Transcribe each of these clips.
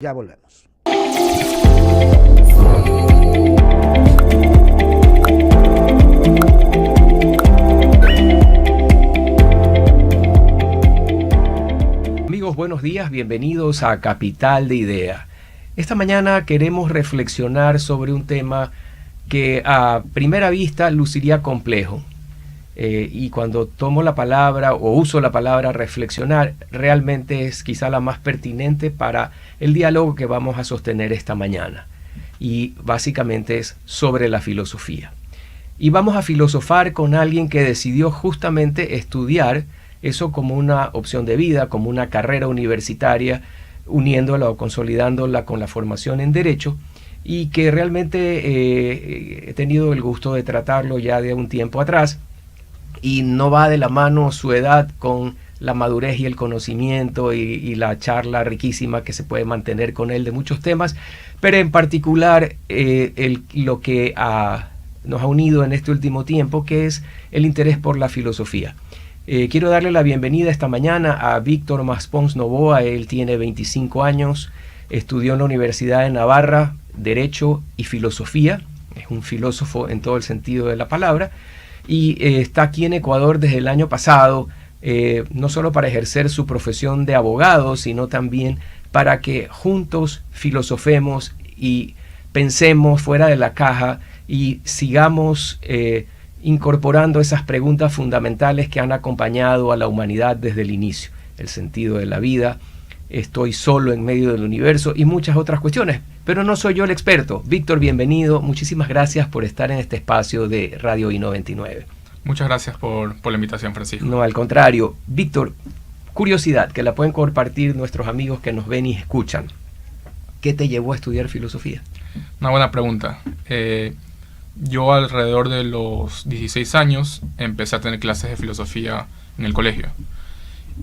Ya volvemos. Amigos, buenos días, bienvenidos a Capital de Idea. Esta mañana queremos reflexionar sobre un tema que a primera vista luciría complejo. Y cuando tomo la palabra o uso la palabra reflexionar, realmente es quizá la más pertinente para el diálogo que vamos a sostener esta mañana. Y básicamente es sobre la filosofía. Y vamos a filosofar con alguien que decidió justamente estudiar eso como una opción de vida, como una carrera universitaria, uniéndola o consolidándola con la formación en Derecho, y que realmente he tenido el gusto de tratarlo ya de un tiempo atrás, y no va de la mano su edad con la madurez y el conocimiento y la charla riquísima que se puede mantener con él de muchos temas, pero en particular lo que nos ha unido en este último tiempo, que es el interés por la filosofía. Quiero darle la bienvenida esta mañana a Víctor Maspons Novoa. Él tiene 25 años, estudió en la Universidad de Navarra Derecho y Filosofía, es un filósofo en todo el sentido de la palabra, y está aquí en Ecuador desde el año pasado, no solo para ejercer su profesión de abogado, sino también para que juntos filosofemos y pensemos fuera de la caja y sigamos incorporando esas preguntas fundamentales que han acompañado a la humanidad desde el inicio. El sentido de la vida, estoy solo en medio del universo y muchas otras cuestiones. Pero no soy yo el experto. Víctor, bienvenido. Muchísimas gracias por estar en este espacio de Radio I99. Muchas gracias por la invitación, Francisco. No, al contrario. Víctor, curiosidad, que la pueden compartir nuestros amigos que nos ven y escuchan. ¿Qué te llevó a estudiar filosofía? Una buena pregunta. Yo alrededor de los 16 años empecé a tener clases de filosofía en el colegio.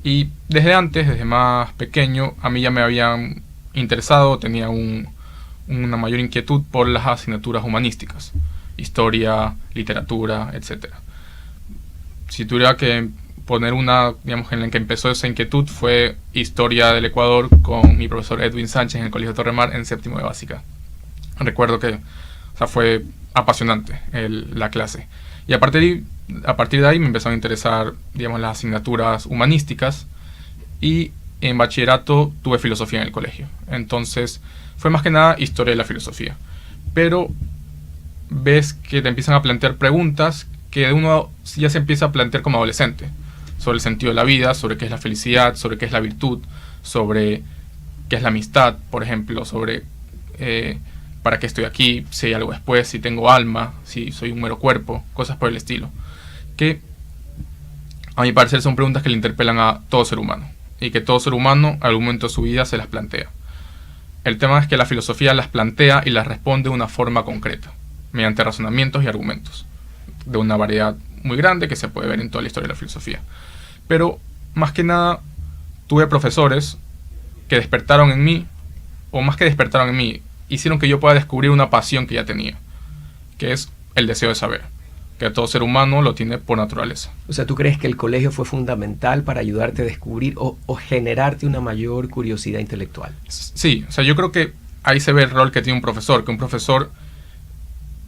Y desde antes, desde más pequeño, a mí ya me habían interesado, tenía una mayor inquietud por las asignaturas humanísticas, historia, literatura, etc. Si tuviera que poner una, digamos, en la que empezó esa inquietud, fue historia del Ecuador con mi profesor Edwin Sánchez en el Colegio Torremar en séptimo de básica. Recuerdo que fue apasionante la clase. Y a partir de ahí me empezaron a interesar, digamos, las asignaturas humanísticas, y en bachillerato tuve filosofía en el colegio. Entonces fue más que nada historia de la filosofía. Pero ves que te empiezan a plantear preguntas que uno ya se empieza a plantear como adolescente, sobre el sentido de la vida, sobre qué es la felicidad, sobre qué es la virtud, sobre qué es la amistad, por ejemplo, sobre para qué estoy aquí, si hay algo después, si tengo alma, si soy un mero cuerpo, cosas por el estilo, que a mi parecer son preguntas que le interpelan a todo ser humano, y que todo ser humano en algún momento de su vida se las plantea. El tema es que la filosofía las plantea y las responde de una forma concreta, mediante razonamientos y argumentos, de una variedad muy grande que se puede ver en toda la historia de la filosofía. Pero, más que nada, tuve profesores que despertaron en mí, o más que despertaron en mí, hicieron que yo pueda descubrir una pasión que ya tenía, que es el deseo de saber, que todo ser humano lo tiene por naturaleza. O sea, ¿tú crees que el colegio fue fundamental para ayudarte a descubrir o generarte una mayor curiosidad intelectual? Sí, o sea, yo creo que ahí se ve el rol que tiene un profesor, que un profesor,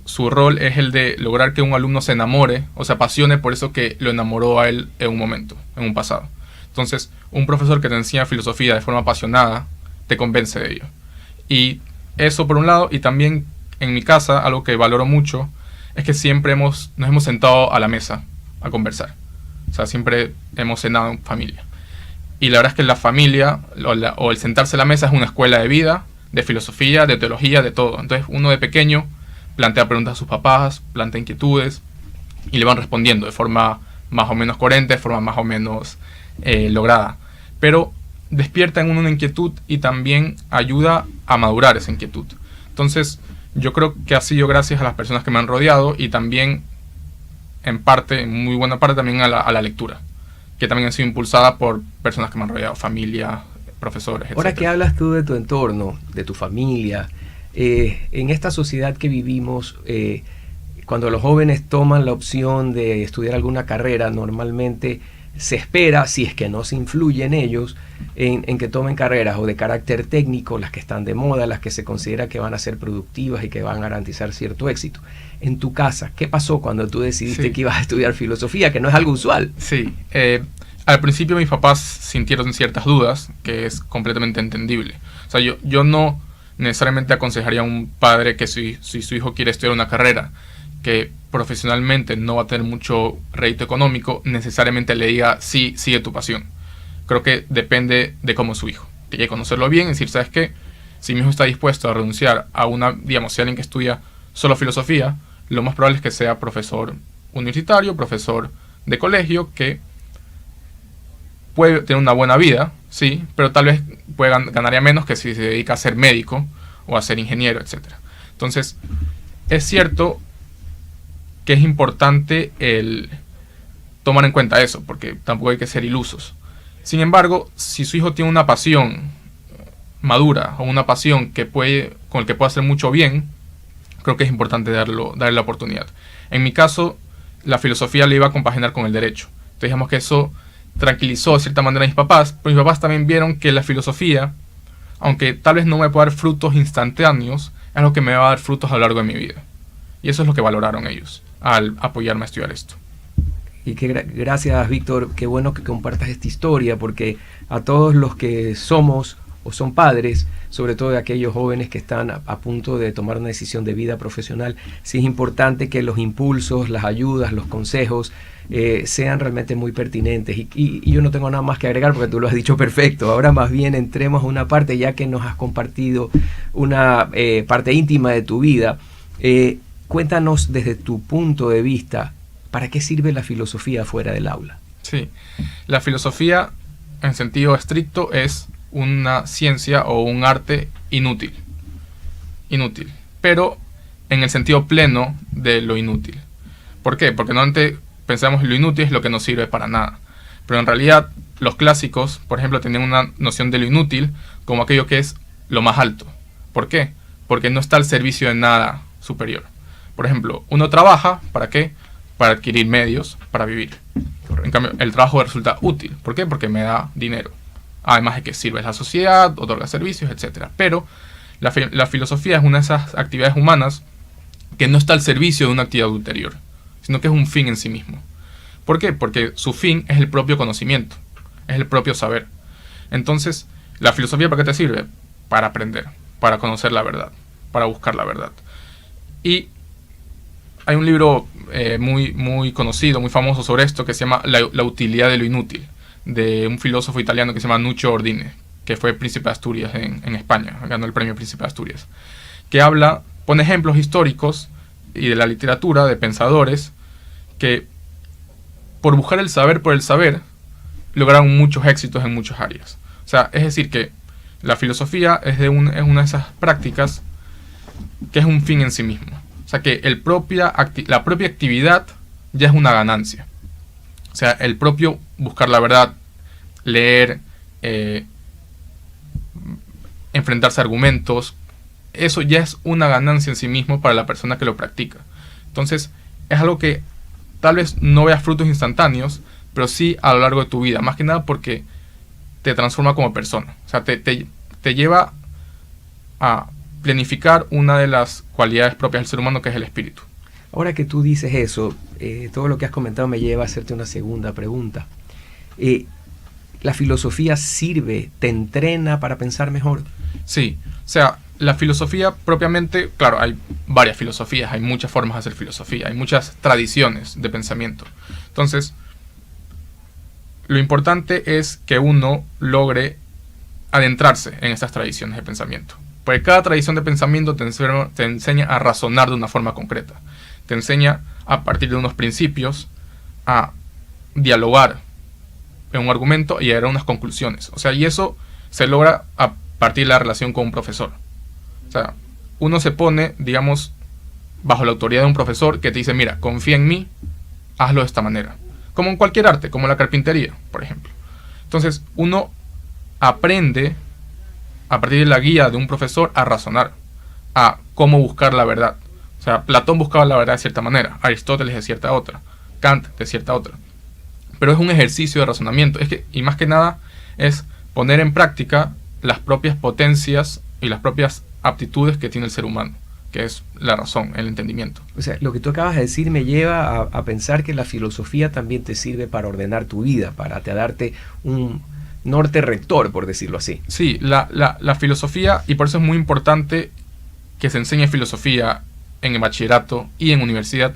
su rol es el de lograr que un alumno se enamore o se apasione por eso que lo enamoró a él en un momento, en un pasado. Entonces, un profesor que te enseña filosofía de forma apasionada, te convence de ello. Y eso por un lado, y también en mi casa, algo que valoro mucho, es que siempre nos hemos sentado a la mesa a conversar. O sea, siempre hemos cenado en familia. Y la verdad es que la familia, o el sentarse a la mesa, es una escuela de vida, de filosofía, de teología, de todo. Entonces uno de pequeño plantea preguntas a sus papás, plantea inquietudes, y le van respondiendo de forma más o menos coherente, de forma más o menos lograda. Pero despierta en uno una inquietud y también ayuda a madurar esa inquietud. Entonces, yo creo que ha sido gracias a las personas que me han rodeado, y también, en parte, en muy buena parte, también a la lectura, que también ha sido impulsada por personas que me han rodeado, familia, profesores, etc. Ahora que hablas tú de tu entorno, de tu familia, en esta sociedad que vivimos, cuando los jóvenes toman la opción de estudiar alguna carrera, normalmente se espera, si es que no se influye en ellos, en que tomen carreras o de carácter técnico, las que están de moda, las que se considera que van a ser productivas y que van a garantizar cierto éxito. En tu casa, ¿qué pasó cuando tú decidiste que ibas a estudiar filosofía, que no es algo usual? Sí, al principio mis papás sintieron ciertas dudas, que es completamente entendible. O sea, yo no necesariamente aconsejaría a un padre que si su hijo quiere estudiar una carrera que profesionalmente no va a tener mucho rédito económico, necesariamente le diga, sí, sigue tu pasión. Creo que depende de cómo es su hijo. Tiene que conocerlo bien y decir, ¿sabes qué? Si mi hijo está dispuesto a renunciar a si alguien que estudia solo filosofía, lo más probable es que sea profesor universitario, profesor de colegio, que puede tener una buena vida, sí, pero tal vez ganaría menos que si se dedica a ser médico o a ser ingeniero, etc. Entonces, es cierto que es importante el tomar en cuenta eso, porque tampoco hay que ser ilusos. Sin embargo, si su hijo tiene una pasión madura o una pasión con el que pueda hacer mucho bien, creo que es importante darle la oportunidad. En mi caso, la filosofía le iba a compaginar con el derecho. Entonces, digamos que eso tranquilizó de cierta manera a mis papás, pero mis papás también vieron que la filosofía, aunque tal vez no me pueda dar frutos instantáneos, es lo que me va a dar frutos a lo largo de mi vida. Y eso es lo que valoraron ellos al apoyarme a estudiar esto. Y gracias, Víctor, qué bueno que compartas esta historia, porque a todos los que somos o son padres, sobre todo de aquellos jóvenes que están a punto de tomar una decisión de vida profesional, sí es importante que los impulsos, las ayudas, los consejos sean realmente muy pertinentes. Y yo no tengo nada más que agregar porque tú lo has dicho perfecto. Ahora más bien entremos a una parte, ya que nos has compartido una parte íntima de tu vida. Cuéntanos desde tu punto de vista, ¿para qué sirve la filosofía fuera del aula? Sí, la filosofía en sentido estricto es una ciencia o un arte inútil, pero en el sentido pleno de lo inútil. ¿Por qué? Porque normalmente pensamos que lo inútil es lo que no sirve para nada, pero en realidad los clásicos, por ejemplo, tenían una noción de lo inútil como aquello que es lo más alto. ¿Por qué? Porque no está al servicio de nada superior. Por ejemplo, uno trabaja, ¿para qué? Para adquirir medios para vivir. En cambio, el trabajo resulta útil. ¿Por qué? Porque me da dinero. Además de que sirve a la sociedad, otorga servicios, etc. Pero la filosofía es una de esas actividades humanas que no está al servicio de una actividad ulterior, sino que es un fin en sí mismo. ¿Por qué? Porque su fin es el propio conocimiento, es el propio saber. Entonces, ¿la filosofía para qué te sirve? Para aprender, para conocer la verdad, para buscar la verdad. Y hay un libro muy conocido, muy famoso sobre esto, que se llama La utilidad de lo inútil, de un filósofo italiano que se llama Nuccio Ordine, que fue príncipe de Asturias en España, ganó el premio Príncipe de Asturias, que pone ejemplos históricos y de la literatura, de pensadores, que por buscar el saber por el saber, lograron muchos éxitos en muchas áreas. O sea, es decir que la filosofía es una de esas prácticas que es un fin en sí mismo. O sea que la propia actividad ya es una ganancia. O sea, el propio buscar la verdad, leer, enfrentarse a argumentos, eso ya es una ganancia en sí mismo para la persona que lo practica. Entonces, es algo que tal vez no veas frutos instantáneos, pero sí a lo largo de tu vida. Más que nada porque te transforma como persona. O sea, te lleva a planificar una de las cualidades propias del ser humano, que es el espíritu. Ahora que tú dices eso, todo lo que has comentado me lleva a hacerte una segunda pregunta. ¿La filosofía sirve, te entrena para pensar mejor? Sí, o sea, la filosofía propiamente, claro, hay varias filosofías, hay muchas formas de hacer filosofía, hay muchas tradiciones de pensamiento. Entonces, lo importante es que uno logre adentrarse en estas tradiciones de pensamiento. Porque cada tradición de pensamiento te enseña a razonar de una forma concreta. Te enseña a partir de unos principios a dialogar en un argumento y llegar a unas conclusiones. O sea, y eso se logra a partir de la relación con un profesor. O sea, uno se pone, digamos, bajo la autoridad de un profesor que te dice, mira, confía en mí, hazlo de esta manera. Como en cualquier arte, como la carpintería, por ejemplo. Entonces, uno aprende a partir de la guía de un profesor a razonar, a cómo buscar la verdad. O sea, Platón buscaba la verdad de cierta manera, Aristóteles de cierta otra, Kant de cierta otra. pero es un ejercicio de razonamiento. Y más que nada es poner en práctica las propias potencias y las propias aptitudes que tiene el ser humano, que es la razón, el entendimiento. O sea, lo que tú acabas de decir me lleva a pensar que la filosofía también te sirve para ordenar tu vida, para darte un norte rector, por decirlo así. Sí, la filosofía, y por eso es muy importante que se enseñe filosofía en el bachillerato y en universidad,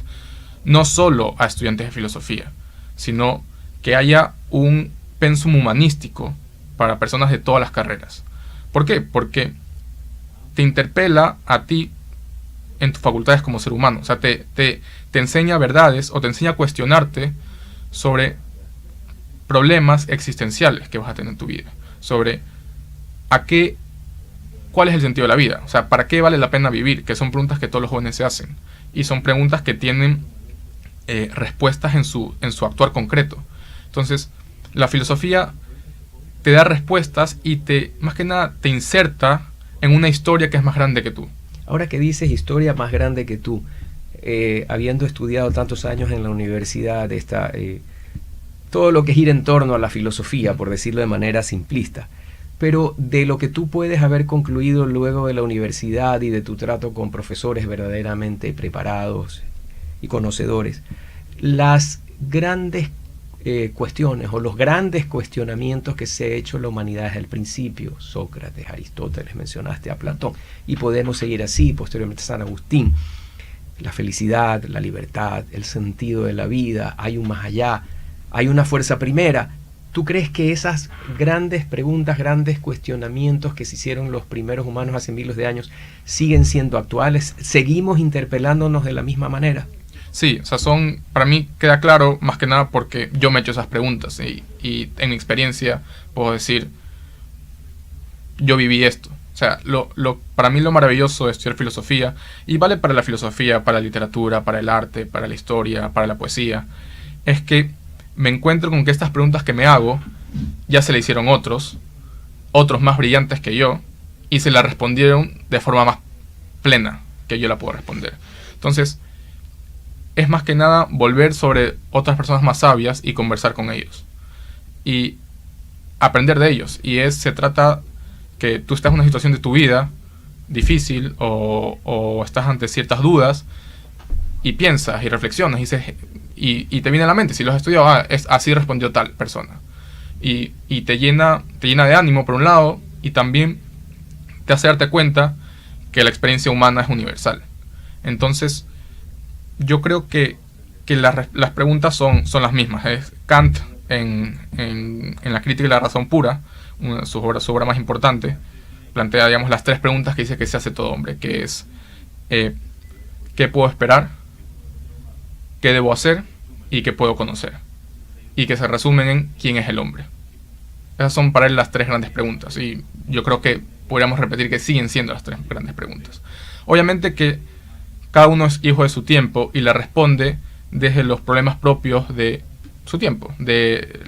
no solo a estudiantes de filosofía, sino que haya un pensum humanístico para personas de todas las carreras. ¿Por qué? Porque te interpela a ti en tus facultades como ser humano. O sea, te enseña verdades o te enseña a cuestionarte sobre problemas existenciales que vas a tener en tu vida. Sobre cuál es el sentido de la vida. O sea, ¿para qué vale la pena vivir? Que son preguntas que todos los jóvenes se hacen. Y son preguntas que tienen respuestas en su actuar concreto. Entonces, la filosofía te da respuestas y más que nada te inserta en una historia que es más grande que tú. Ahora que dices historia más grande que tú, habiendo estudiado tantos años en la universidad, todo lo que gira en torno a la filosofía, por decirlo de manera simplista, pero de lo que tú puedes haber concluido luego de la universidad y de tu trato con profesores verdaderamente preparados y conocedores, las grandes cuestiones o los grandes cuestionamientos que se ha hecho la humanidad desde el principio, Sócrates, Aristóteles, mencionaste a Platón, y podemos seguir así, posteriormente San Agustín, la felicidad, la libertad, el sentido de la vida, hay un más allá, hay una fuerza primera. ¿Tú crees que esas grandes preguntas, grandes cuestionamientos que se hicieron los primeros humanos hace miles de años siguen siendo actuales? ¿Seguimos interpelándonos de la misma manera? Sí, o sea, para mí queda claro más que nada porque yo me he hecho esas preguntas y en mi experiencia puedo decir, yo viví esto. O sea, para mí lo maravilloso de estudiar filosofía, y vale para la filosofía, para la literatura, para el arte, para la historia, para la poesía, es que me encuentro con que estas preguntas que me hago ya se le hicieron otros más brillantes que yo, y se la respondieron de forma más plena que yo la puedo responder. Entonces, es más que nada volver sobre otras personas más sabias y conversar con ellos. Y aprender de ellos. Se trata que tú estás en una situación de tu vida difícil o estás ante ciertas dudas y piensas y reflexionas y te viene a la mente, si lo has estudiado, así respondió tal persona. Y te llena de ánimo por un lado, y también te hace darte cuenta que la experiencia humana es universal. Entonces, yo creo que las preguntas son las mismas. Kant, en la crítica de la razón pura, su obra más importante, plantea, digamos, las tres preguntas que dice que se hace todo hombre, que es ¿qué puedo esperar? ¿Qué debo hacer? ¿Y qué puedo conocer? Y que se resumen en ¿quién es el hombre? Esas son para él las tres grandes preguntas, y yo creo que podríamos repetir que siguen siendo las tres grandes preguntas. Obviamente que cada uno es hijo de su tiempo y le responde desde los problemas propios de su tiempo, de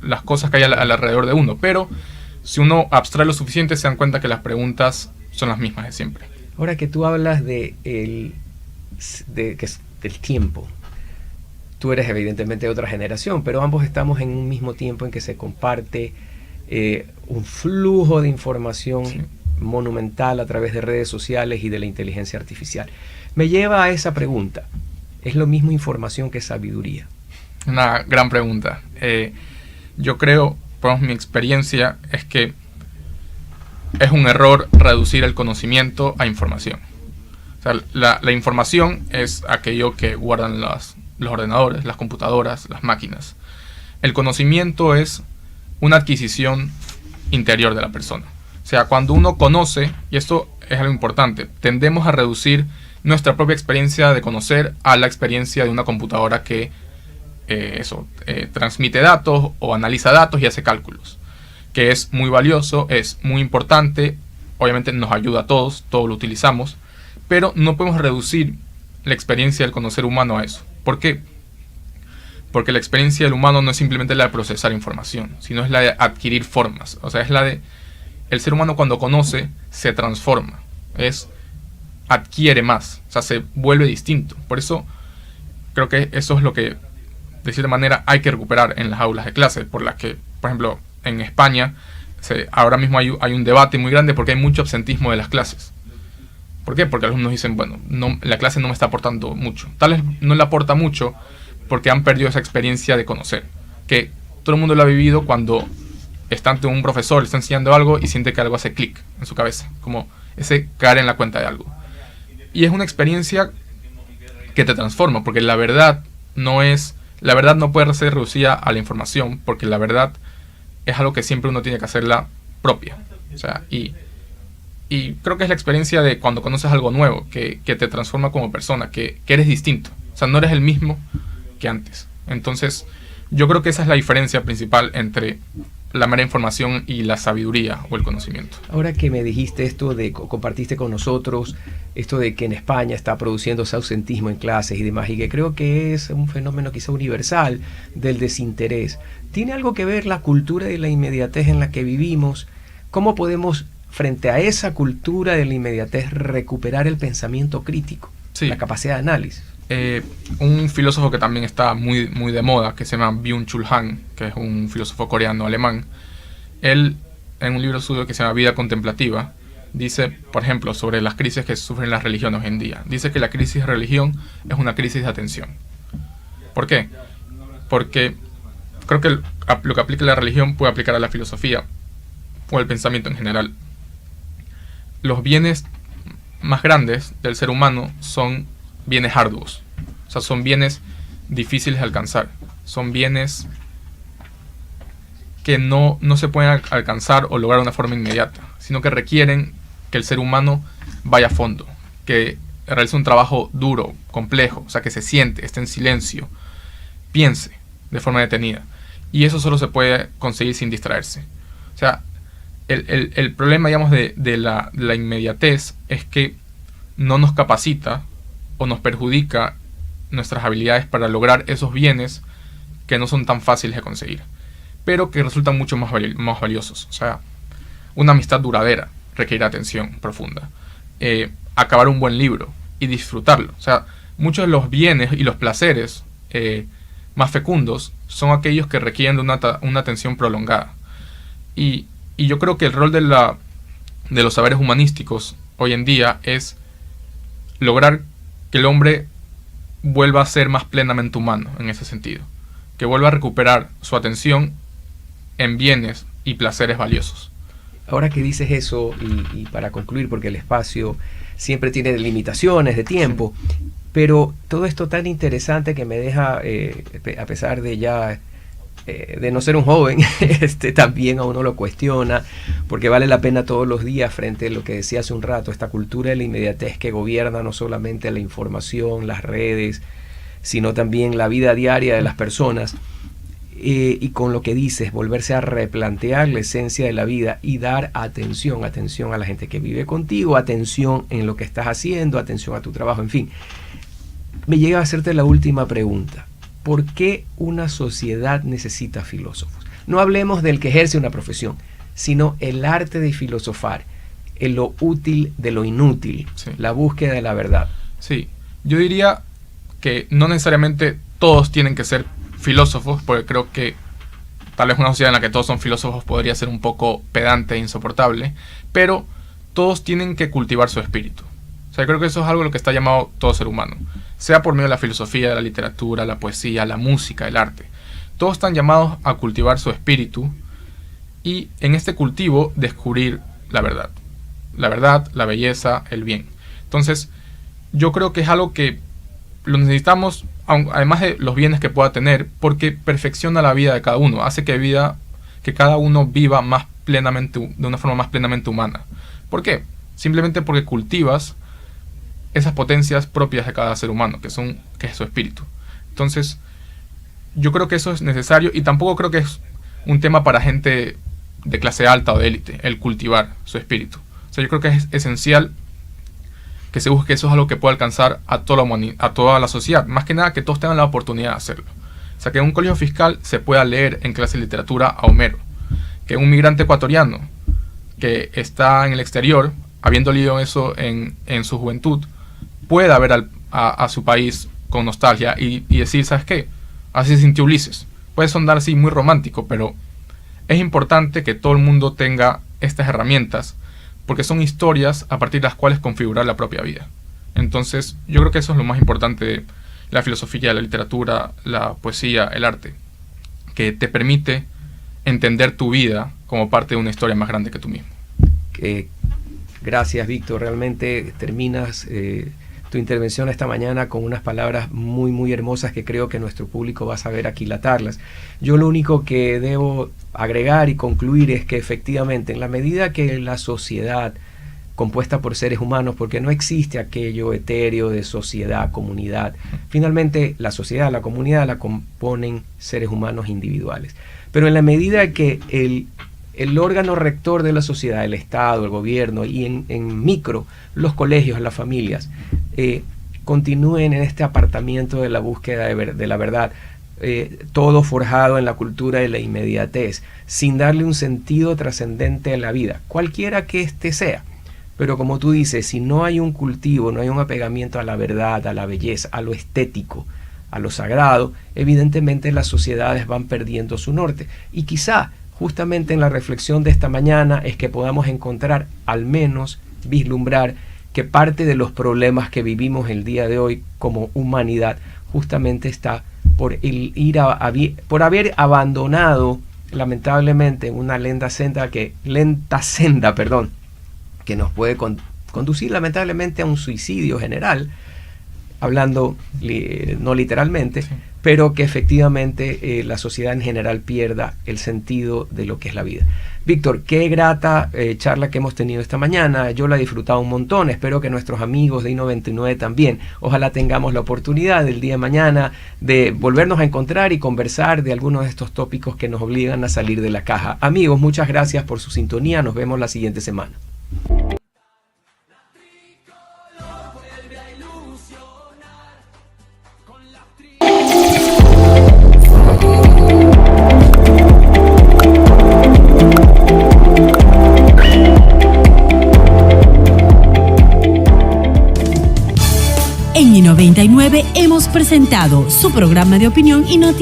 las cosas que hay alrededor de uno. Pero si uno abstrae lo suficiente, se dan cuenta que las preguntas son las mismas de siempre. Ahora que tú hablas del tiempo, tú eres evidentemente de otra generación, pero ambos estamos en un mismo tiempo en que se comparte un flujo de información, sí, monumental a través de redes sociales y de la inteligencia artificial. Me lleva a esa pregunta: ¿es lo mismo información que sabiduría? Una gran pregunta. Yo creo, por mi experiencia, es que es un error reducir el conocimiento a información. O sea, la información es aquello que guardan los ordenadores, las computadoras, las máquinas. El conocimiento es una adquisición interior de la persona. O sea, cuando uno conoce, y esto es algo importante, tendemos a reducir nuestra propia experiencia de conocer a la experiencia de una computadora que transmite datos o analiza datos y hace cálculos, que es muy valioso, es muy importante, obviamente nos ayuda a todos lo utilizamos, pero no podemos reducir la experiencia del conocer humano a eso. ¿Por qué? Porque la experiencia del humano no es simplemente la de procesar información, sino es la de adquirir formas. O sea, es la de el ser humano cuando conoce se transforma, adquiere más, o sea, se vuelve distinto. Por eso creo que eso es lo que de cierta manera hay que recuperar en las aulas de clase, por las que, por ejemplo, en España ahora mismo hay un debate muy grande porque hay mucho absentismo de las clases. ¿Por qué? Porque algunos dicen, bueno, la clase no me está aportando mucho. Tal vez no le aporta mucho porque han perdido esa experiencia de conocer, que todo el mundo lo ha vivido cuando está ante un profesor, le está enseñando algo y siente que algo hace clic en su cabeza, como ese caer en la cuenta de algo. Y es una experiencia que te transforma, porque la verdad no puede ser reducida a la información, porque la verdad es algo que siempre uno tiene que hacerla propia. O sea, y creo que es la experiencia de cuando conoces algo nuevo, que te transforma como persona, que eres distinto. O sea, no eres el mismo que antes. Entonces, yo creo que esa es la diferencia principal entre la mera información y la sabiduría o el conocimiento. Ahora que me dijiste esto compartiste con nosotros esto de que en España está produciéndose ausentismo en clases y demás, y que creo que es un fenómeno quizá universal del desinterés. ¿Tiene algo que ver la cultura de la inmediatez en la que vivimos? ¿Cómo podemos, frente a esa cultura de la inmediatez, recuperar el pensamiento crítico, sí, la capacidad de análisis? Un filósofo que también está muy, muy de moda, que se llama Byung-Chul Han, que es un filósofo coreano-alemán, él, en un libro suyo que se llama Vida Contemplativa, dice, por ejemplo, sobre las crisis que sufren las religiones hoy en día. Dice que la crisis de religión es una crisis de atención. ¿Por qué? Porque creo que lo que aplica la religión puede aplicar a la filosofía o al pensamiento en general. Los bienes más grandes del ser humano son bienes arduos, o sea, son bienes difíciles de alcanzar, son bienes que no se pueden alcanzar o lograr de una forma inmediata, sino que requieren que el ser humano vaya a fondo, que realice un trabajo duro, complejo, o sea, que se siente, esté en silencio, piense de forma detenida, y eso solo se puede conseguir sin distraerse. O sea, el problema, digamos, de la inmediatez es que no nos capacita o nos perjudica nuestras habilidades para lograr esos bienes que no son tan fáciles de conseguir, pero que resultan mucho más valiosos. O sea, una amistad duradera requiere atención profunda. Acabar un buen libro y disfrutarlo. O sea, muchos de los bienes y los placeres más fecundos son aquellos que requieren de una atención prolongada. Y yo creo que el rol de los saberes humanísticos hoy en día es lograr que el hombre vuelva a ser más plenamente humano en ese sentido, que vuelva a recuperar su atención en bienes y placeres valiosos. Ahora que dices eso, y para concluir, porque el espacio siempre tiene limitaciones de tiempo, pero todo esto tan interesante que me deja, a pesar de ya de no ser un joven, también a uno lo cuestiona, porque vale la pena todos los días, frente a lo que decía hace un rato, esta cultura de la inmediatez que gobierna no solamente la información, las redes, sino también la vida diaria de las personas, y con lo que dices, volverse a replantear la esencia de la vida y dar atención a la gente que vive contigo, atención en lo que estás haciendo, atención a tu trabajo, en fin. Me llega a hacerte la última pregunta. ¿Por qué una sociedad necesita filósofos? No hablemos del que ejerce una profesión, sino el arte de filosofar, en lo útil de lo inútil, sí, la búsqueda de la verdad. Sí, yo diría que no necesariamente todos tienen que ser filósofos, porque creo que tal vez una sociedad en la que todos son filósofos podría ser un poco pedante e insoportable, pero todos tienen que cultivar su espíritu. O sea, creo que eso es algo a lo que está llamado todo ser humano, sea por medio de la filosofía, de la literatura, la poesía, la música, el arte. Todos están llamados a cultivar su espíritu y en este cultivo descubrir la verdad, la belleza, el bien. Entonces, yo creo que es algo que lo necesitamos, además de los bienes que pueda tener, porque perfecciona la vida de cada uno, hace que cada uno viva más plenamente, de una forma más plenamente humana. ¿Por qué? Simplemente porque cultivas esas potencias propias de cada ser humano, que es su espíritu. Entonces, yo creo que eso es necesario y tampoco creo que es un tema para gente de clase alta o de élite, el cultivar su espíritu. O sea, yo creo que es esencial que se busque, eso es algo que pueda alcanzar a toda la sociedad, más que nada que todos tengan la oportunidad de hacerlo. O sea, que en un colegio fiscal se pueda leer en clase de literatura a Homero, que un migrante ecuatoriano que está en el exterior, habiendo leído eso en su juventud, pueda ver a su país con nostalgia y decir, ¿sabes qué? Así se sintió Ulises. Puede sonar así muy romántico, pero es importante que todo el mundo tenga estas herramientas, porque son historias a partir de las cuales configurar la propia vida. Entonces, yo creo que eso es lo más importante de la filosofía, la literatura, la poesía, el arte, que te permite entender tu vida como parte de una historia más grande que tú mismo. Gracias, Víctor. Realmente terminas tu intervención esta mañana con unas palabras muy, muy hermosas que creo que nuestro público va a saber aquilatarlas. Yo lo único que debo agregar y concluir es que efectivamente, en la medida que la sociedad compuesta por seres humanos, porque no existe aquello etéreo de sociedad, comunidad. Finalmente, la sociedad, la comunidad la componen seres humanos individuales. Pero en la medida que el órgano rector de la sociedad, el Estado, el gobierno y en micro, los colegios, las familias, continúen en este apartamiento de la búsqueda de la verdad, todo forjado en la cultura de la inmediatez, sin darle un sentido trascendente a la vida, cualquiera que éste sea. Pero como tú dices, si no hay un cultivo, no hay un apegamiento a la verdad, a la belleza, a lo estético, a lo sagrado, evidentemente las sociedades van perdiendo su norte. Y quizá justamente en la reflexión de esta mañana es que podamos encontrar, al menos vislumbrar, que parte de los problemas que vivimos el día de hoy como humanidad justamente está por haber abandonado lamentablemente una lenta senda que nos puede conducir lamentablemente a un suicidio general, hablando no literalmente, sí, pero que efectivamente la sociedad en general pierda el sentido de lo que es la vida. Víctor, qué grata charla que hemos tenido esta mañana. Yo la he disfrutado un montón. Espero que nuestros amigos de I99 también. Ojalá tengamos la oportunidad el día de mañana de volvernos a encontrar y conversar de algunos de estos tópicos que nos obligan a salir de la caja. Amigos, muchas gracias por su sintonía. Nos vemos la siguiente semana. En I99 hemos presentado su programa de opinión y noticias.